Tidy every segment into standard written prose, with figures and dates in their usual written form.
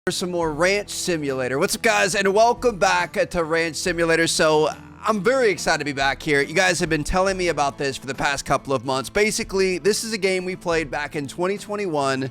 For some more Ranch Simulator. What's up, guys, and welcome back to Ranch Simulator. So I'm very excited to be back here. You guys have been telling me about this for the past couple of months. Basically, this is a game we played back in 2021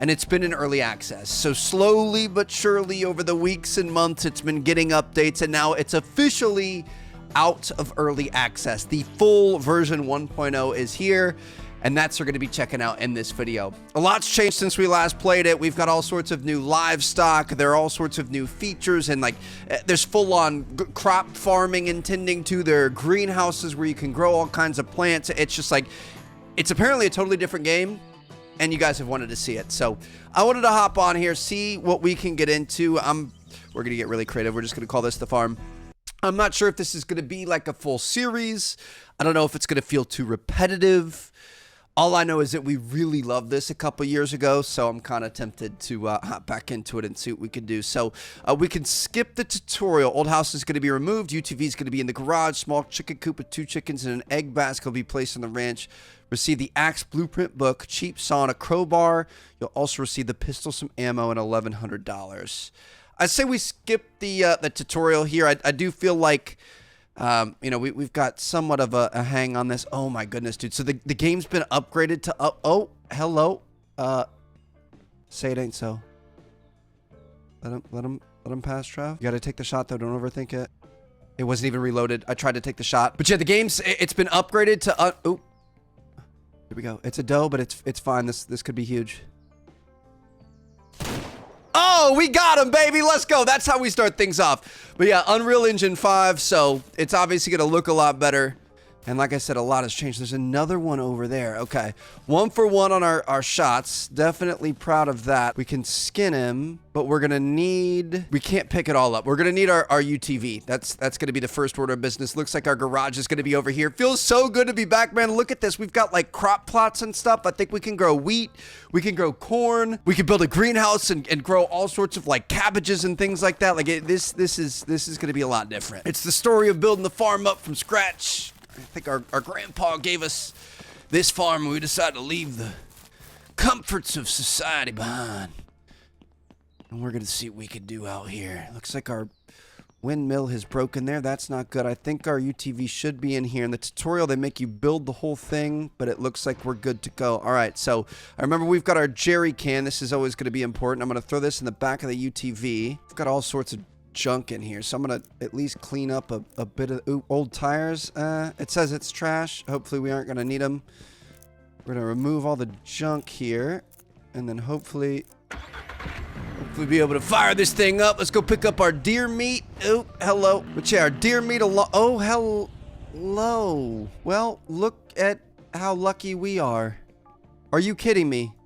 and it's been in early access. So slowly but surely over the weeks and months, it's been getting updates, and now it's officially out of early access. The full version 1.0 is here, and that's what we're going to be checking out in this video. A lot's changed since we last played it. We've got all sorts of new livestock. There are all sorts of new features, and like there's full-on crop farming and tending to. There are greenhouses where you can grow all kinds of plants. It's just like, it's apparently a totally different game, and you guys have wanted to see it. So I wanted to hop on here, see what we can get into. We're going to get really creative. We're just going to call this The Farm. I'm not sure if this is going to be like a full series. I don't know if it's going to feel too repetitive. All I know is that we really loved this a couple years ago, so I'm kind of tempted to hop back into it and see what we can do. So we can skip the tutorial. Old house is going to be removed. UTV is going to be in the garage. Small chicken coop with 2 chickens and an egg basket will be placed on the ranch. Receive the axe blueprint book, cheap saw, and a crowbar. You'll also receive the pistol, some ammo, and $1,100. I say we skip the tutorial here. I do feel like, you know, we've got somewhat of a hang on this. Oh my goodness, dude. So the game's been upgraded to oh, hello. Say it ain't so. Let him pass, Trav. You gotta take the shot though, don't overthink it. It wasn't even reloaded. I tried to take the shot. But yeah, the game's it's been upgraded to oh. Here we go. It's a doe, but it's fine. This could be huge. Oh, we got him, baby. Let's go. That's how we start things off. But yeah, Unreal Engine 5, so it's obviously going to look a lot better. And like I said, a lot has changed. There's another one over there. Okay. 1 for 1 on our shots. Definitely proud of that. We can skin him, but we're going to need... We can't pick it all up. We're going to need our UTV. That's going to be the first order of business. Looks like our garage is going to be over here. Feels so good to be back, man. Look at this. We've got like crop plots and stuff. I think we can grow wheat. We can grow corn. We can build a greenhouse and grow all sorts of like cabbages and things like that. Like this is going to be a lot different. It's the story of building the farm up from scratch. I think our grandpa gave us this farm and we decided to leave the comforts of society behind. And we're going to see what we can do out here. Looks like our windmill has broken there. That's not good. I think our UTV should be in here. In the tutorial, they make you build the whole thing, but it looks like we're good to go. All right, so I remember we've got our jerry can. This is always going to be important. I'm going to throw this in the back of the UTV. We've got all sorts of junk in here, so I'm gonna at least clean up a bit of old tires. It says it's trash. Hopefully we aren't gonna need them. We're gonna remove all the junk here, and then hopefully be able to fire this thing up. Let's go pick up our deer meat. Oh, hello. But yeah, our deer meat oh, hello. Well, look at how lucky we are. Are you kidding me?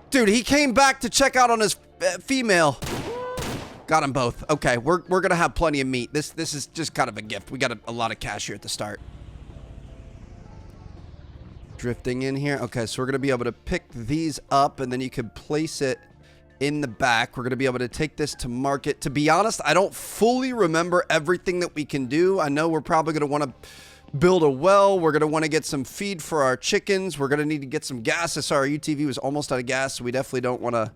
Dude, he came back to check out on his female. Got them both. Okay, we're gonna have plenty of meat. This is just kind of a gift. We got a lot of cash here at the start. Drifting in here. Okay, so we're gonna be able to pick these up, and then you can place it in the back. We're gonna be able to take this to market. To be honest, I don't fully remember everything that we can do. I know we're probably gonna want to build a well. We're gonna want to get some feed for our chickens. We're gonna need to get some gas. I saw our UTV was almost out of gas, so we definitely don't want to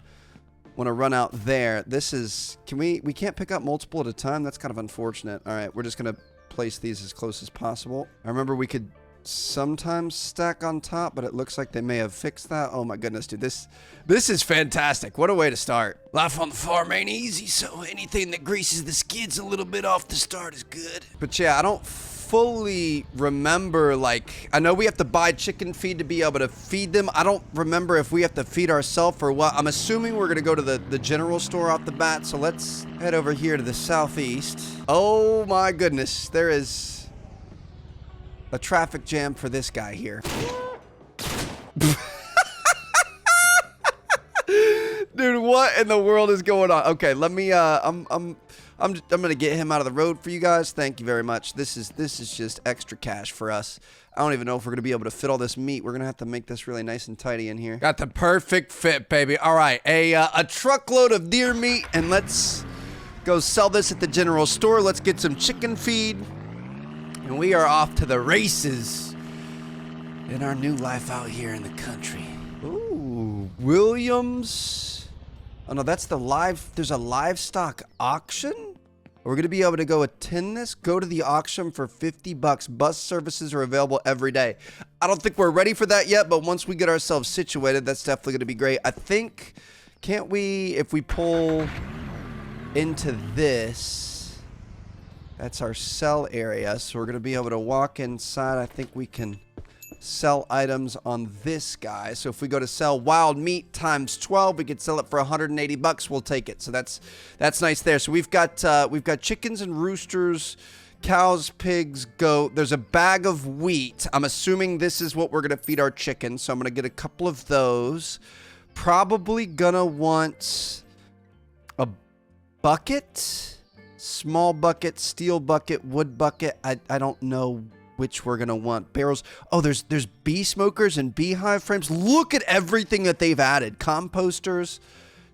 run out there. This is, we can't pick up multiple at a time. That's kind of unfortunate. All right, we're just gonna place these as close as possible. I remember we could sometimes stack on top, but it looks like they may have fixed that. Oh my goodness, dude, this is fantastic. What a way to start. Life on the farm ain't easy, so anything that greases the skids a little bit off the start is good. But yeah, I don't fully remember, like, I know we have to buy chicken feed to be able to feed them. I don't remember if we have to feed ourselves or what. I'm assuming we're gonna go to the general store off the bat, so let's head over here to the southeast. Oh my goodness, there is a traffic jam for this guy here. Dude, what in the world is going on? Okay, let me I'm gonna get him out of the road for you guys. Thank you very much. This is just extra cash for us. I don't even know if we're gonna be able to fit all this meat. We're gonna have to make this really nice and tidy in here. Got the perfect fit, baby. All right, a truckload of deer meat, and let's go sell this at the general store. Let's get some chicken feed, and we are off to the races in our new life out here in the country. Ooh, Williams Oh no, that's the live. There's a livestock auction. We're gonna be able to go attend this. Go to the auction for 50 bucks. Bus services are available every day. I don't think we're ready for that yet, but once we get ourselves situated, that's definitely gonna be great. I think, can't we, if we pull into this, that's our sell area. So we're gonna be able to walk inside. I think we can sell items on this guy. So if we go to sell wild meat times 12, we could sell it for 180 bucks. We'll take it. So that's nice there. So we've got chickens and roosters, cows, pigs, goat. There's a bag of wheat. I'm assuming this is what we're going to feed our chickens. So I'm going to get a couple of those. Probably going to want a bucket, small bucket, steel bucket, wood bucket. I don't know which we're gonna want. Barrels. Oh, there's bee smokers and beehive frames. Look at everything that they've added. Composters.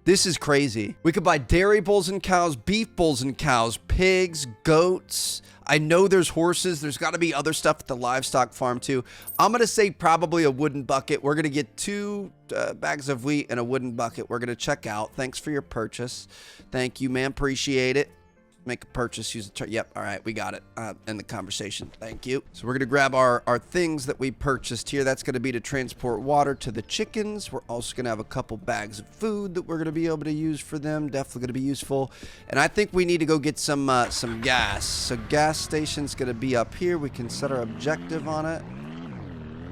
This is crazy. We could buy dairy bulls and cows, beef bulls and cows, pigs, goats. I know there's horses. There's got to be other stuff at the livestock farm too. I'm gonna say probably a wooden bucket. We're gonna get 2 bags of wheat and a wooden bucket. We're gonna check out. Thanks for your purchase. Thank you, man. Appreciate it. Make a purchase, use the yep, all right, we got it. End the conversation. Thank you. So we're gonna grab our things that we purchased here. That's gonna be to transport water to the chickens. We're also gonna have a couple bags of food that we're gonna be able to use for them. Definitely gonna be useful. And I think we need to go get some gas. So gas station's gonna be up here. We can set our objective on it.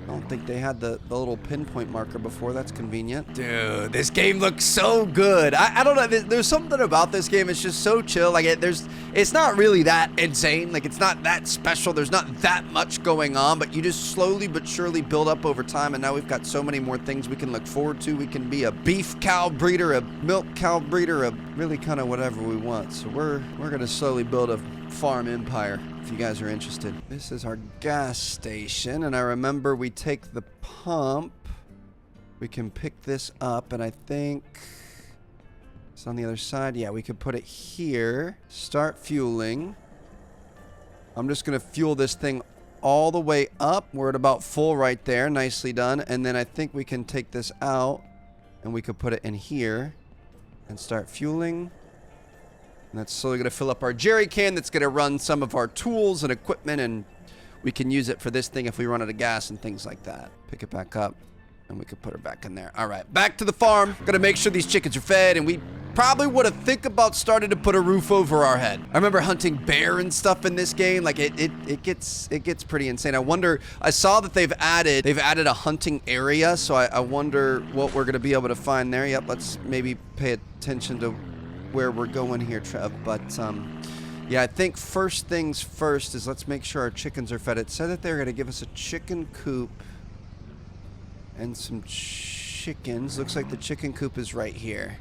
I don't think they had the little pinpoint marker before. That's convenient. Dude, this game looks so good. I don't know. There's something about this game. It's just so chill. Like, it's not really that insane. Like, it's not that special. There's not that much going on, but you just slowly but surely build up over time. And now we've got so many more things we can look forward to. We can be a beef cow breeder, a milk cow breeder, a really kind of whatever we want. So we're going to slowly build a farm empire. If you guys are interested. This is our gas station, and I remember we take the pump. We can pick this up, and I think it's on the other side. Yeah, we could put it here. Start fueling. I'm just gonna fuel this thing all the way up. We're at about full right there. Nicely done. And then I think we can take this out, and we could put it in here and start fueling. And that's slowly going to fill up our jerry can. That's going to run some of our tools and equipment, and we can use it for this thing if we run out of gas and things like that. Pick it back up, and we could put her back in there. All right, back to the farm. Got to make sure these chickens are fed, and we probably would have think about starting to put a roof over our head. I remember hunting bear and stuff in this game. Like it gets pretty insane. I wonder. I saw that they've added a hunting area, so I wonder what we're going to be able to find there. Yep, let's maybe pay attention to where we're going here, Trev. But yeah, I think first things first is let's make sure our chickens are fed. It said that they're going to give us a chicken coop and some chickens. Looks like the chicken coop is right here.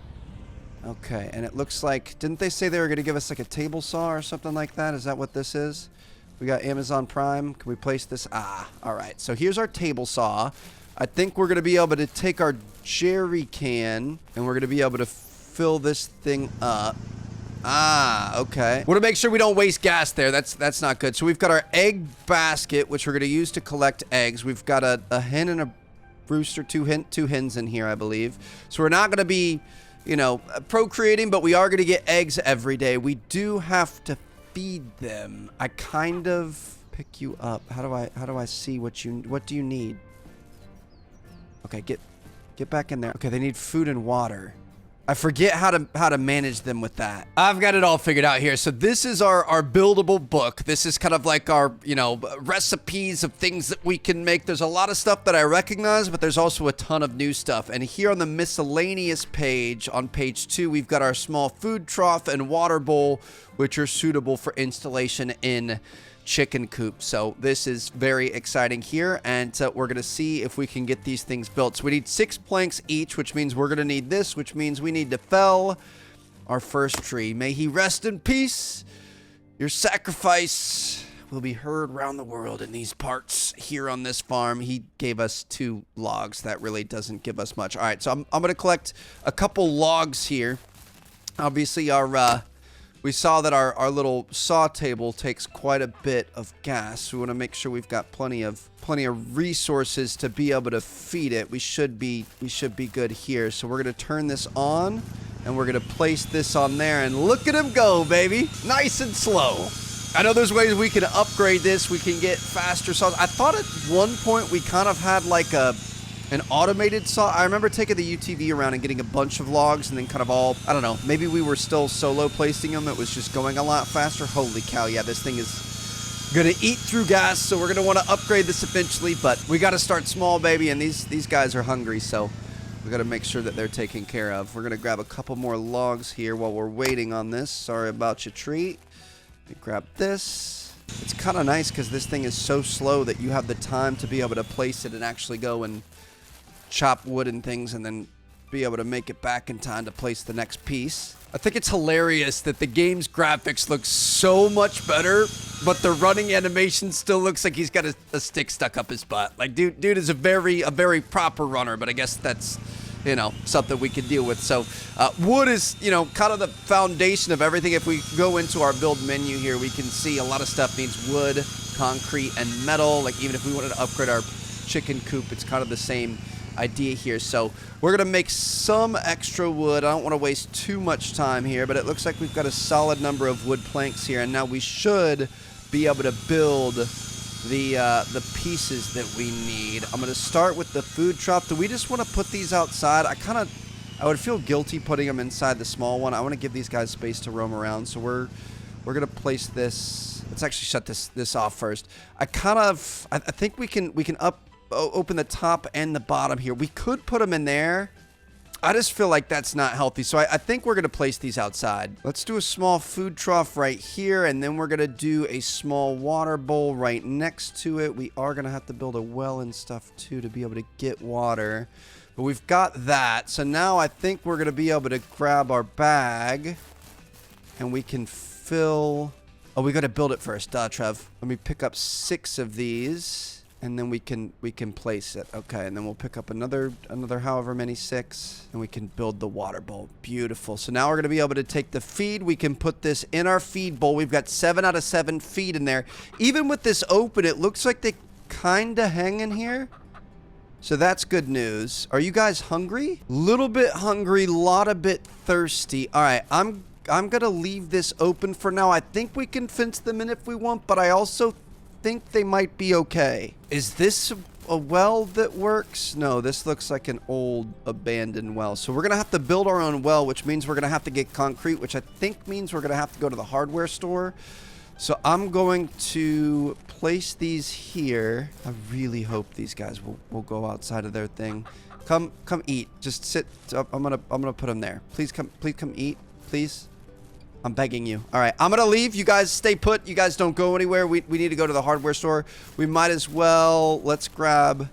Okay, and it looks like, didn't they say they were going to give us like a table saw or something like that? Is that what this is? We got Amazon Prime. Can we place this? Ah, all right. So here's our table saw. I think we're going to be able to take our jerry can and we're going to be able to fill this thing up. Ah, okay. Want to make sure we don't waste gas there. That's not good. So we've got our egg basket, which we're going to use to collect eggs. We've got a hen and a rooster, two hens in here, I believe. So we're not going to be, you know, procreating, but we are going to get eggs every day. We do have to feed them. I kind of pick you up. How do I see what do you need? Okay, get back in there. Okay, they need food and water. I forget how to manage them with that. I've got it all figured out here. So this is our buildable book. This is kind of like our, you know, recipes of things that we can make. There's a lot of stuff that I recognize, but there's also a ton of new stuff. And here on the miscellaneous page, on page 2, we've got our small food trough and water bowl, which are suitable for installation in chicken coop. So this is very exciting here, and we're gonna see if we can get these things built. So we need 6 planks each, which means we're gonna need this, which means we need to fell our first tree. May he rest in peace. Your sacrifice will be heard around the world in these parts here on this farm. He gave us 2 logs. That really doesn't give us much. All right, so I'm gonna collect a couple logs here. Obviously we saw that our little saw table takes quite a bit of gas. So we want to make sure we've got plenty of resources to be able to feed it. We should be good here. So we're going to turn this on, And we're going to place this on there, and look at him go, baby. Nice and slow. I know there's ways we can upgrade this. We can get faster saws. I thought at one point we kind of had like an automated saw. I remember taking the UTV around and getting a bunch of logs and then kind of all, I don't know, maybe we were still solo placing them. It was just going a lot faster. Holy cow, yeah, this thing is gonna eat through gas, so we're gonna want to upgrade this eventually, but we got to start small, baby, and these guys are hungry, so we got to make sure that they're taken care of. We're gonna grab a couple more logs here while we're waiting on this. Sorry about your treat. Grab this. It's kind of nice because this thing is so slow that you have the time to be able to place it and actually go and chop wood and things and then be able to make it back in time to place the next piece. I think it's hilarious that the game's graphics look so much better, but the running animation still looks like he's got a stick stuck up his butt. Like, dude is a very proper runner, but I guess that's, you know, something we can deal with. So wood is, you know, kind of the foundation of everything. If we go into our build menu here, we can see a lot of stuff needs wood, concrete, and metal. Like, even if we wanted to upgrade our chicken coop, it's kind of the same idea here. So we're gonna make some extra wood. I don't want to waste too much time here, but it looks like we've got a solid number of wood planks here, and now we should be able to build the pieces that we need. I'm gonna start with the food trough. Do we just want to put these outside? I would feel guilty putting them inside the small one. I want to give these guys space to roam around, so we're gonna place this. Let's actually shut this off first. I think we can open the top and the bottom here. We could put them in there. I just feel like that's not healthy, so I think we're gonna place these outside. Let's do a small food trough right here, and then we're gonna do a small water bowl right next to it. We are gonna have to build a well and stuff too to be able to get water, but we've got that. So now I think we're gonna be able to grab our bag and we can fill. Oh, we gotta build it first. Duh, Trev. Let me pick up 6 of these. And then we can place it. Okay, and then we'll pick up another however many 6, and we can build the water bowl. Beautiful. So now we're gonna be able to take the feed. We can put this in our feed bowl. We've got 7 out of 7 feed in there. Even with this open, it looks like they kinda hang in here. So that's good news. Are you guys hungry? Little bit hungry, lot a bit thirsty. All right, I'm gonna leave this open for now. I think we can fence them in if we want, but I also think they might be okay. Is this a well that works? No, this looks like an old abandoned well. So we're gonna have to build our own well, which means we're gonna have to get concrete, which I think means we're gonna have to go to the hardware store. So I'm going to place these here. I really hope these guys will go outside of their thing. Come eat. Just sit. I'm gonna put them there. Please come eat, please. I'm begging you. All right, I'm gonna leave. You guys stay put. You guys don't go anywhere. We need to go to the hardware store. We might as well. Let's grab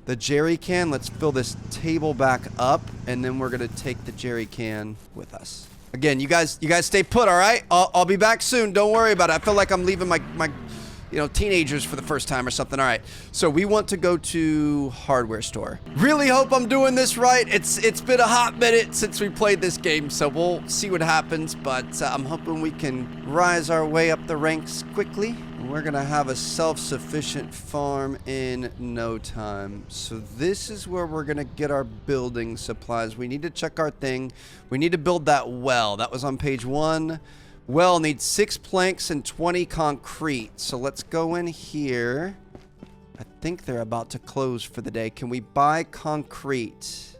the jerry can. Let's fill this table back up, and then we're gonna take the jerry can with us. Again, you guys stay put. All right, I'll be back soon. Don't worry about it. I feel like I'm leaving my teenagers for the first time or something. All right, so we want to go to hardware store. Really hope I'm doing this right. It's been a hot minute since we played this game, so we'll see what happens, but I'm hoping we can rise our way up the ranks quickly. We're gonna have a self-sufficient farm in no time. So this is where we're gonna get our building supplies. We need to check our thing. We need to build that well. That was on page 1. Well, needs 6 planks and 20 concrete. So let's go in here. I think they're about to close for the day. Can we buy concrete?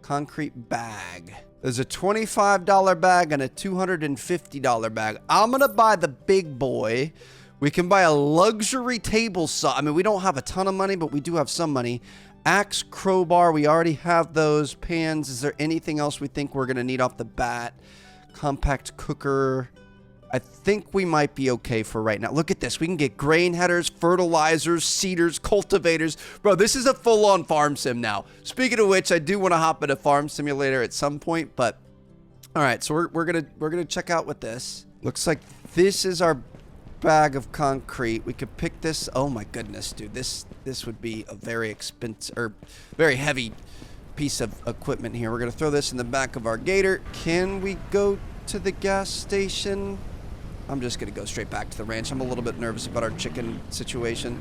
Concrete bag. There's a $25 bag and a $250 bag. I'm gonna buy the big boy. We can buy a luxury table saw. I mean, we don't have a ton of money, but we do have some money. Axe, crowbar, we already have those. Pans, is there anything else we think we're gonna need off the bat? Compact cooker. I think we might be okay for right now. Look at this. We can get grain headers, fertilizers, seeders, cultivators. Bro, this is a full-on farm sim now. Speaking of which, I do want to hop in a farm simulator at some point, but all right, so we're gonna check out with this. Looks like this is our bag of concrete. We could pick this. Oh my goodness, dude. This would be a very expensive or very heavy piece of equipment here. We're gonna throw this in the back of our gator. Can we go to the gas station? I'm just gonna go straight back to the ranch. I'm a little bit nervous about our chicken situation.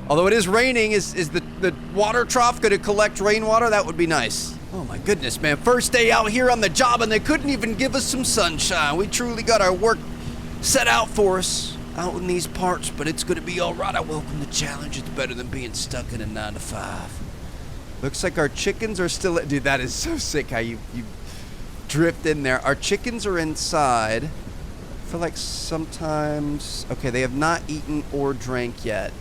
Although it is raining, is the water trough gonna collect rainwater? That would be nice. Oh my goodness, man. First day out here on the job and they couldn't even give us some sunshine. We truly got our work set out for us out in these parts, but it's gonna be all right. I welcome the challenge. It's better than being stuck in a 9 to 5. Looks like our chickens are still... Dude, that is so sick how you drift in there. Our chickens are inside. I feel like sometimes... Okay, they have not eaten or drank yet.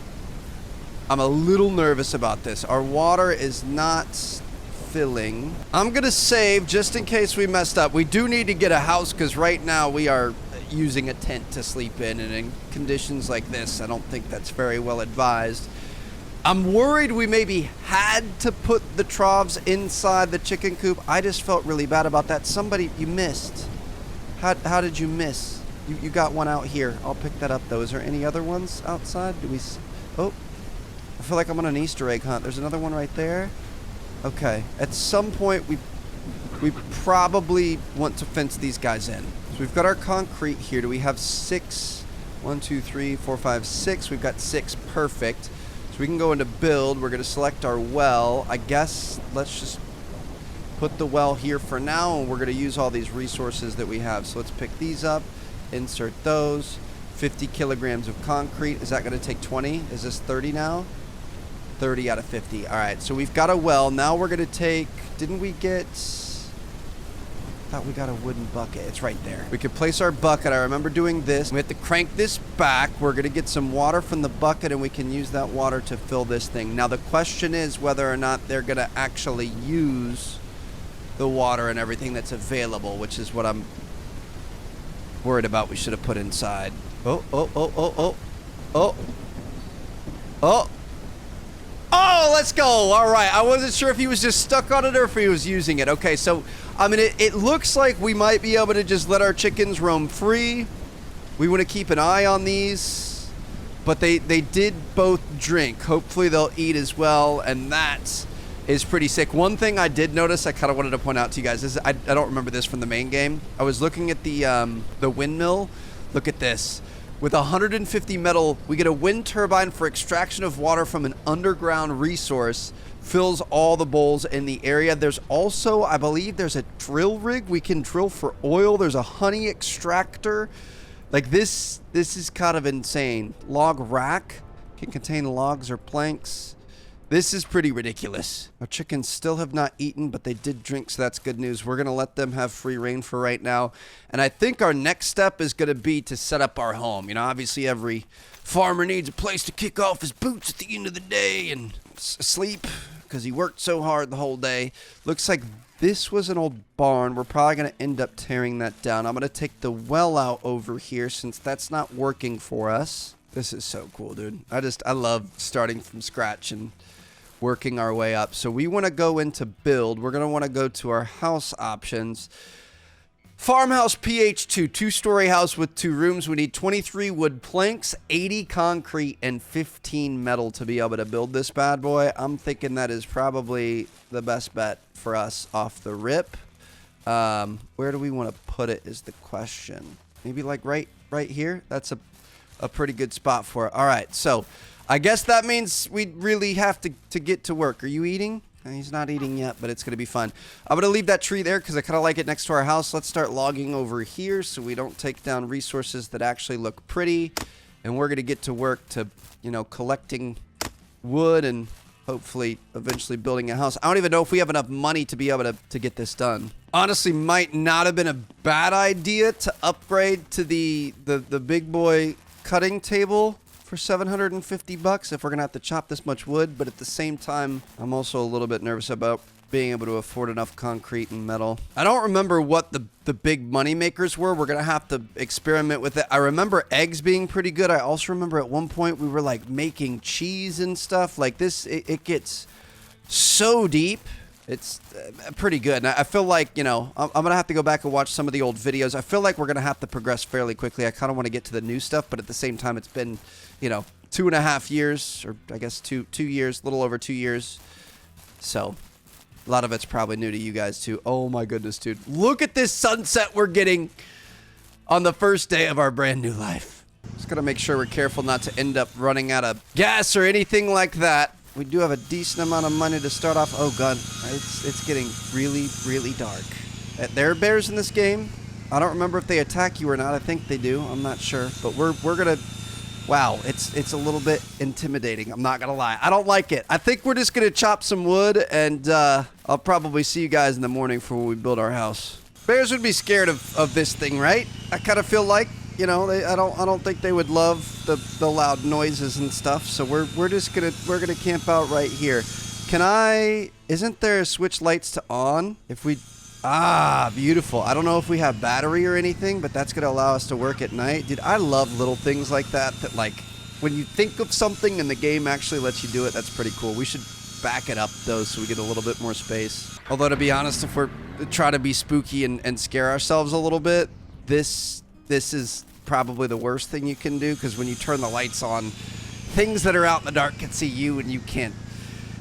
I'm a little nervous about this. Our water is not filling. I'm gonna save just in case we messed up. We do need to get a house because right now we are using a tent to sleep in, and in conditions like this, I don't think that's very well advised. I'm worried we maybe had to put the troughs inside the chicken coop. I just felt really bad about that. Somebody, you missed. How did you miss? You got one out here. I'll pick that up though. Is there any other ones outside? Oh, I feel like I'm on an Easter egg hunt. There's another one right there. Okay, at some point we probably want to fence these guys in. So we've got our concrete here. Do we have 6? 1, 2, 3, 4, 5, 6. We've got 6. Perfect. So we can go into build. We're going to select our well. I guess let's just put the well here for now, and we're going to use all these resources that we have. So let's pick these up, insert those. 50 kilograms of concrete. Is that going to take 20? Is this 30 now? 30 out of 50. All right, so we've got a well. Now we're going to take... Didn't we get... I thought we got a wooden bucket. It's right there. We could place our bucket. I remember doing this. We have to crank this back. We're going to get some water from the bucket, and we can use that water to fill this thing. Now, the question is whether or not they're going to actually use the water and everything that's available, which is what I'm worried about. We should have put inside. Oh. Oh, let's go. All right. I wasn't sure if he was just stuck on it or if he was using it. Okay, so, I mean, it looks like we might be able to just let our chickens roam free. We want to keep an eye on these. But they did both drink. Hopefully they'll eat as well, and that is pretty sick. One thing I did notice I kind of wanted to point out to you guys is I don't remember this from the main game. I was looking at the windmill. Look at this. With 150 metal, we get a wind turbine for extraction of water from an underground resource. Fills all the bowls in the area. There's also, I believe, there's a drill rig. We can drill for oil. There's a honey extractor. Like this is kind of insane. Log rack can contain logs or planks. This is pretty ridiculous. Our chickens still have not eaten, but they did drink, so that's good news. We're going to let them have free reign for right now. And I think our next step is going to be to set up our home. You know, obviously every farmer needs a place to kick off his boots at the end of the day and sleep because he worked so hard the whole day. Looks like this was an old barn. We're probably going to end up tearing that down. I'm going to take the well out over here since that's not working for us. This is so cool, dude. I love starting from scratch and working our way up. So we want to go into build. We're going to want to go to our house options. Farmhouse PH2, 2-story house with 2 rooms. We need 23 wood planks, 80 concrete, and 15 metal to be able to build this bad boy. I'm thinking that is probably the best bet for us off the rip. Where do we want to put it is the question. Maybe like right here? That's a pretty good spot for it. All right, so I guess that means we really have to get to work. Are you eating? He's not eating yet, but it's going to be fun. I'm going to leave that tree there because I kind of like it next to our house. Let's start logging over here so we don't take down resources that actually look pretty. And we're going to get to work to, you know, collecting wood and hopefully eventually building a house. I don't even know if we have enough money to be able to get this done. Honestly, might not have been a bad idea to upgrade to the big boy cutting table for $750 if we're gonna have to chop this much wood, but at the same time I'm also a little bit nervous about being able to afford enough concrete and metal. I don't remember what the big money makers were. We're gonna have to experiment with it. I remember eggs being pretty good. I also remember at one point we were like making cheese and stuff like this. It gets so deep. It's pretty good. And I feel like, you know, I'm going to have to go back and watch some of the old videos. I feel like we're going to have to progress fairly quickly. I kind of want to get to the new stuff, but at the same time, it's been, you know, 2.5 years, or I guess 2 years, a little over 2 years. So a lot of it's probably new to you guys too. Oh my goodness, dude. Look at this sunset we're getting on the first day of our brand new life. Just got to make sure we're careful not to end up running out of gas or anything like that. We do have a decent amount of money to start off. Oh, God. It's getting really, really dark. There are bears in this game. I don't remember if they attack you or not. I think they do. I'm not sure. But we're going to... Wow, it's a little bit intimidating. I'm not going to lie. I don't like it. I think we're just going to chop some wood, and I'll probably see you guys in the morning for when we build our house. Bears would be scared of this thing, right? I kind of feel like, you know, I don't think they would love the loud noises and stuff. So we're gonna camp out right here. Isn't there switch lights to on? If we beautiful. I don't know if we have battery or anything, but that's gonna allow us to work at night. Dude, I love little things like that like when you think of something and the game actually lets you do it. That's pretty cool. We should back it up though so we get a little bit more space. Although, to be honest, if we're trying to be spooky and scare ourselves a little bit, this is probably the worst thing you can do, because when you turn the lights on, things that are out in the dark can see you and you can't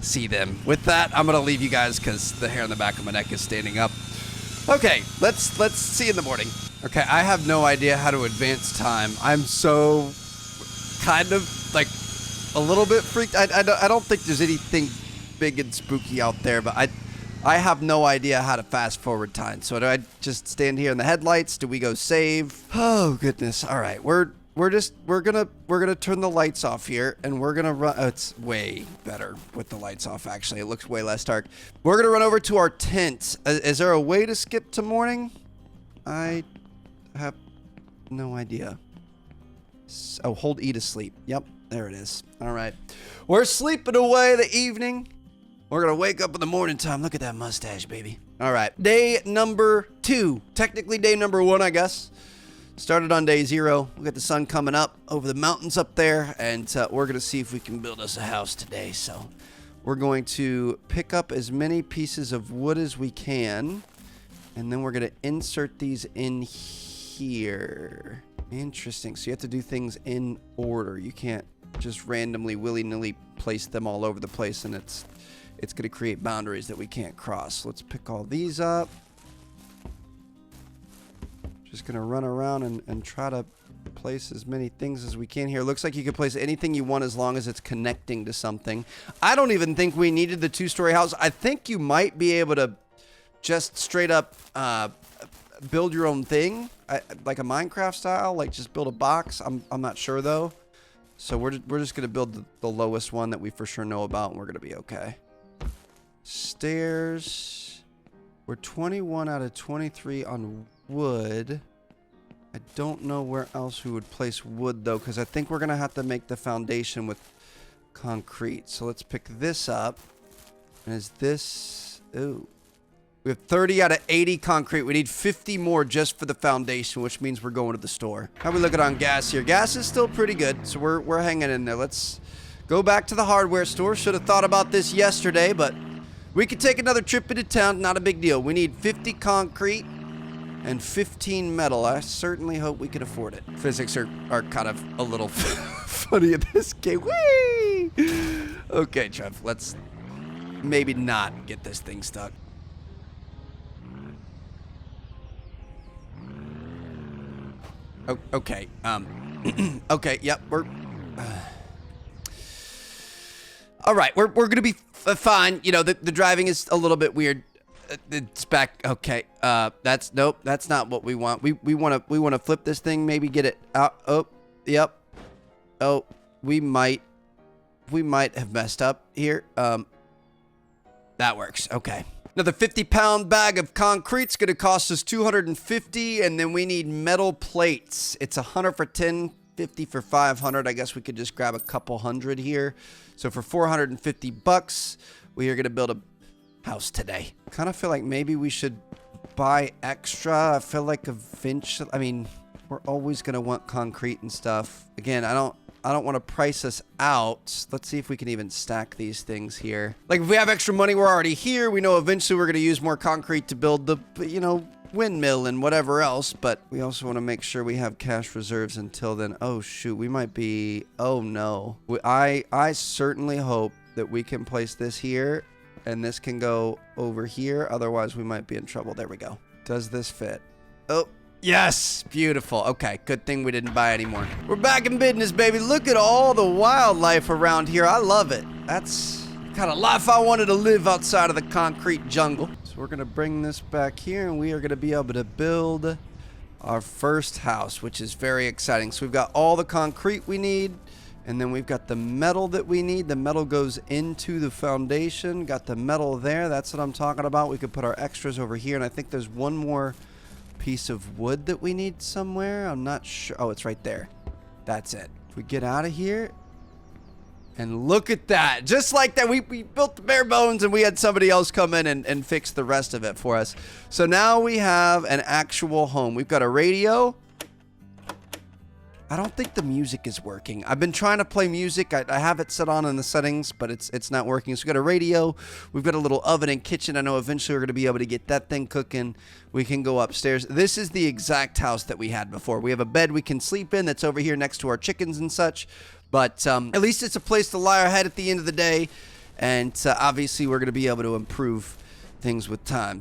see them. With that, I'm gonna leave you guys because the hair on the back of my neck is standing up. Okay, let's see you in the morning. Okay, I have no idea how to advance time. I'm so kind of like a little bit freaked. I don't think there's anything big and spooky out there, but I have no idea how to fast forward time. So do I just stand here in the headlights? Do we go save? Oh goodness. All right. We're gonna turn the lights off here, and we're gonna run. Oh, it's way better with the lights off. Actually, it looks way less dark. We're gonna run over to our tent. Is there a way to skip to morning? I have no idea. Oh, hold E to sleep. Yep, there it is. All right. We're sleeping away the evening. We're going to wake up in the morning time. Look at that mustache, baby. All right. Day number 2. Technically day number 1, I guess. Started on day 0. We got the sun coming up over the mountains up there, and we're going to see if we can build us a house today. So we're going to pick up as many pieces of wood as we can, and then we're going to insert these in here. Interesting. So you have to do things in order. You can't just randomly, willy-nilly place them all over the place, and it's going to create boundaries that we can't cross. Let's pick all these up. Just going to run around and try to place as many things as we can here. Looks like you can place anything you want as long as it's connecting to something. I don't even think we needed the 2-story house. I think you might be able to just straight up build your own thing, like a Minecraft style, like just build a box. I'm not sure though. So we're just going to build the lowest one that we for sure know about, and we're going to be okay. Stairs. We're 21 out of 23 on wood. I don't know where else we would place wood though, because I think we're going to have to make the foundation with concrete. So let's pick this up. And is this... Ooh. We have 30 out of 80 concrete. We need 50 more just for the foundation, which means we're going to the store. How are we looking on gas here? Gas is still pretty good, so we're hanging in there. Let's go back to the hardware store. Should have thought about this yesterday, but we could take another trip into town. Not a big deal. We need 50 concrete and 15 metal. I certainly hope we can afford it. Physics are kind of a little funny in this game. Whee! Okay, Trev, let's maybe not get this thing stuck. Okay. Okay. Yep. We're. All right. We're gonna be fine. You know, the driving is a little bit weird. It's back. Okay. That's nope. That's not what we want. We wanna flip this thing. Maybe get it out. Oh. Yep. Oh. We might have messed up here. That works. Okay. Another 50-pound bag of concrete's gonna cost us 250, and then we need metal plates. It's 100 for 10, 50 for 500. I guess we could just grab a couple hundred here. So for 450 bucks, we are gonna build a house today. Kind of feel like maybe we should buy extra. I feel like eventually, I mean, we're always gonna want concrete and stuff. Again, I don't want to price us out. Let's see if we can even stack these things here. Like, if we have extra money, we're already here. We know eventually we're going to use more concrete to build the, you know, windmill and whatever else. But we also want to make sure we have cash reserves until then. Oh, shoot. We might be... Oh, no. I certainly hope that we can place this here, and this can go over here. Otherwise, we might be in trouble. There we go. Does this fit? Oh, Yes, beautiful. Okay, good thing we didn't buy any more. We're back in business, baby. Look at all the wildlife around here. I love it. That's the kind of life I wanted to live outside of the concrete jungle. So we're gonna bring this back here and we are gonna be able to build our first house, which is very exciting. So we've got all the concrete we need, and then we've got the metal that we need. The metal goes into the foundation. Got the metal there. That's what I'm talking about. We could put our extras over here, and I think there's one more piece of wood that we need somewhere. I'm not sure. Oh, it's right there. That's it. If we get out of here, and look at that. Just like that, we built the bare bones and we had somebody else come in and fix the rest of it for us. So now we have an actual home. We've got a radio. I don't think the music is working. I've been trying to play music. I have it set on in the settings, but it's not working. So we've got a radio. We've got a little oven and kitchen. I know eventually we're going to be able to get that thing cooking. We can go upstairs. This is the exact house that we had before. We have a bed we can sleep in that's over here next to our chickens and such. But at least it's a place to lie our head at the end of the day. And obviously we're going to be able to improve things with times.